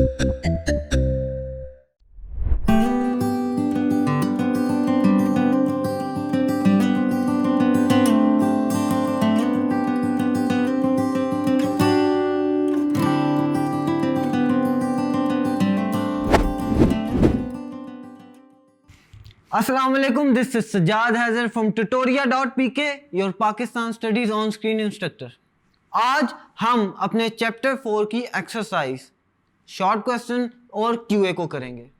Assalamualaikum, this is Sajjad Hazar from tutoria.pk, your Pakistan Studies on Screen Instructor. आज हम अपने chapter 4 की exercise short question और QA को करेंगे।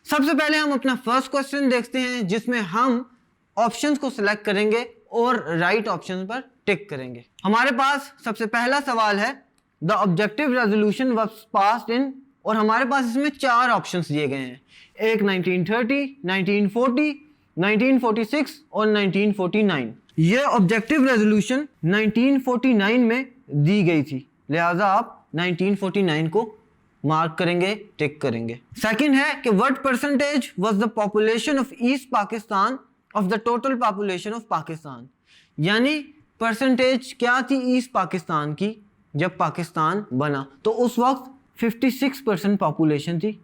सबसे पहले हम अपना फर्स्ट क्वेश्चन देखते हैं, जिसमें हम ऑप्शंस को सिलेक्ट करेंगे और राइट ऑप्शन पर टिक करेंगे। हमारे पास सबसे पहला सवाल है, the objective resolution was passed in, और हमारे पास इसमें 4 ऑप्शंस दिए गए हैं, एक 1930, 1940, 1946 और 1949। ये ऑब्जेक्टिव रेजोल्यूशन 1949 में दी गई थी, लिहाजा आप 1949 को मार्क करेंगे, टिक करेंगे। सेकंड है कि what percentage was the population of east Pakistan of the total population of Pakistan, यानी परसेंटेज क्या थी ईस्ट पाकिस्तान की जब पाकिस्तान बना। तो उस वक्त 56% पॉपुलेशन थी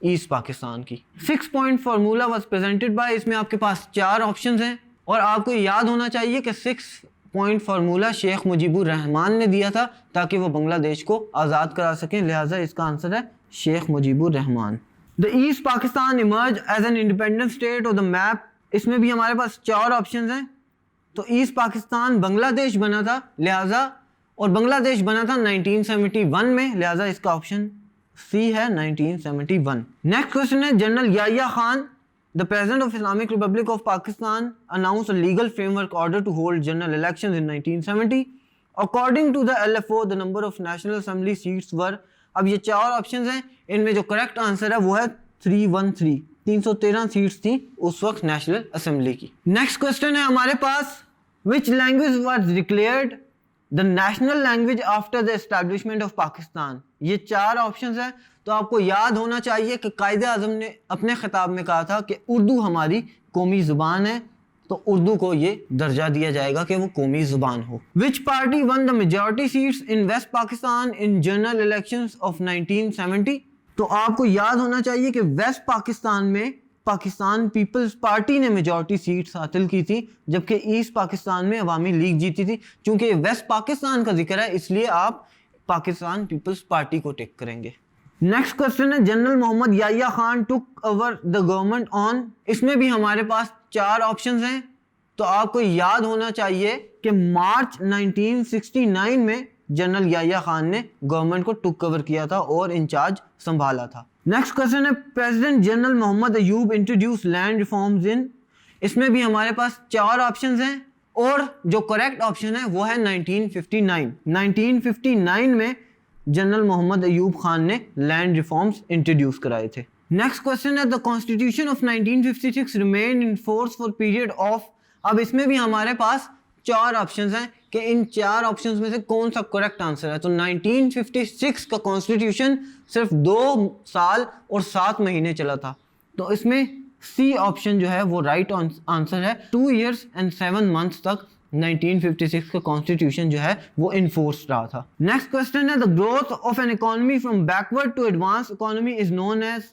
ईस्ट पाकिस्तान की। 6 point formula was presented by, इसमें आपके पास 4 ऑप्शंस हैं और आपको याद होना चाहिए कि 6 पॉइंट फार्मूला शेख मुजीबुर रहमान ने दिया था ताकि वो बांग्लादेश को आज़ाद करा सकें, लिहाजा इसका आंसर है Sheikh Mujibur Rahman. The East Pakistan emerge as an independent state और द मैप, इसमें भी हमारे पास 4 ऑप्शंस हैं। तो ईस्ट पाकिस्तान बांग्लादेश बना था, लिहाजा और बांग्लादेश बना था 1971 में, लिहाजा इसका ऑप्शन सी है 1971। नेक्स्ट क्वेश्चन है, general Yahya Khan the president of Islamic republic of Pakistan announce a legal framework order to hold general elections in 1970 according to the LFO the number of national assembly seats were. अब ये 4 options हैं, इनमें जो correct answer है वो है 313, 313 seats थी उस वक्त नेशनल असेंबली की। नेक्स्ट क्वेश्चन है हमारे पास, which language was declared the national language after the establishment of Pakistan. ये 4 ऑप्शंस हैं, तो आपको याद होना चाहिए कि कायदे आज़म ने अपने खिताब में कहा था कि उर्दू हमारी कौमी ज़ुबान है, तो उर्दू को ये दर्जा दिया जाएगा कि वो कौमी ज़ुबान हो। Which party won the majority seats in West Pakistan in general elections of 1970। तो आपको याद होना चाहिए कि वेस्ट पाकिस्तान में पाकिस्तान पीपल्स पार्टी ने मेजॉरिटी सीट्स हासिल की थी, जबकि ईस्ट पाकिस्तान में अवामी लीग जीती थी। चूंकि वेस्ट पाकिस्तान का जिक्र है, इसलिए आप पाकिस्तान पीपल्स पार्टी को टिक करेंगे। नेक्स्ट क्वेश्चन है, general Mohammad Yahya Khan took over the government on, इसमें भी हमारे पास 4 ऑप्शंस हैं। तो आपको याद होना चाहिए कि मार्च 1969 में जनरल याह्या खान ने गवर्नमेंट को टुक ओवर किया था और इंचार्ज संभाला था। नेक्स्ट क्वेश्चन है, president general Mohammad Ayub introduce land reforms in, इसमें भी हमारे पास 4 ऑप्शंस हैं और जो करेक्ट ऑप्शन है वो है 1959। 1959 में जनरल मोहम्मद अयूब खान ने लैंड रिफॉर्म्स इंट्रोड्यूस कराए थे। नेक्स्ट क्वेश्चन है, the constitution of 1956 remain in force for period of. अब इसमें भी हमारे पास 4 ऑप्शंस हैं कि इन 4 ऑप्शंस में से कौन सा करेक्ट आंसर है। तो 1956 का कॉन्स्टिट्यूशन सिर्फ 2 साल और 7 महीने चला था, तो इसमें सी ऑप्शन जो है वो राइट आंसर है। 2 years and 7 months तक 1956 का कॉन्स्टिट्यूशन जो है वो इनफोर्स रहा था। नेक्स्ट क्वेश्चन है, the growth of an economy from backward to advance economy is known as,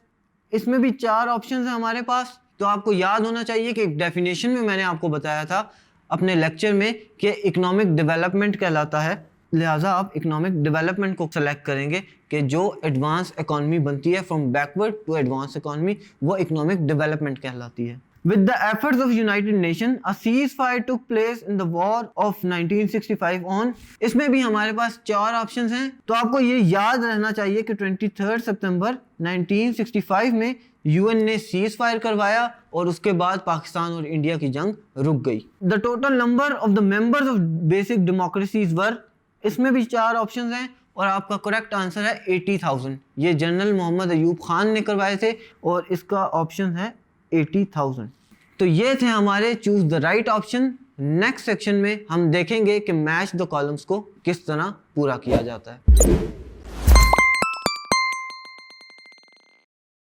इसमें भी 4 ऑप्शंस हैं हमारे पास। तो आपको याद होना चाहिए कि डेफिनेशन में मैंने आपको बताया था अपने लेक्चर में कि इकोनॉमिक डेवलपमेंट कहलाता है, लिहाजा आप इकोनॉमिक डेवलपमेंट को सेलेक्ट करेंगे कि जो एडवांस इकोनॉमी बनती है from backward to advance economy, वो इकोनॉमिक डेवलपमेंट कहलाती है। With the efforts of United Nations, a ceasefire took place in the war of 1965 on, इसमें भी हमारे पास 4 ऑप्शंस हैं। तो आपको ये याद रहना चाहिए कि 23 सितंबर 1965 में यूएन ने सीज फायर करवाया और उसके बाद पाकिस्तान और इंडिया की जंग रुक गई। The total number of the members of basic democracies were, इसमें भी 4 ऑप्शंस हैं और आपका करेक्ट आंसर है 80,000। ये जनरल मोहम्मद अयूब खान ने करवाए थे और इसका ऑप्शन है 80,000। तो ये थे हमारे choose the right option. Next section में हम देखेंगे कि मैच द कॉलम्स को किस तरह पूरा किया जाता है।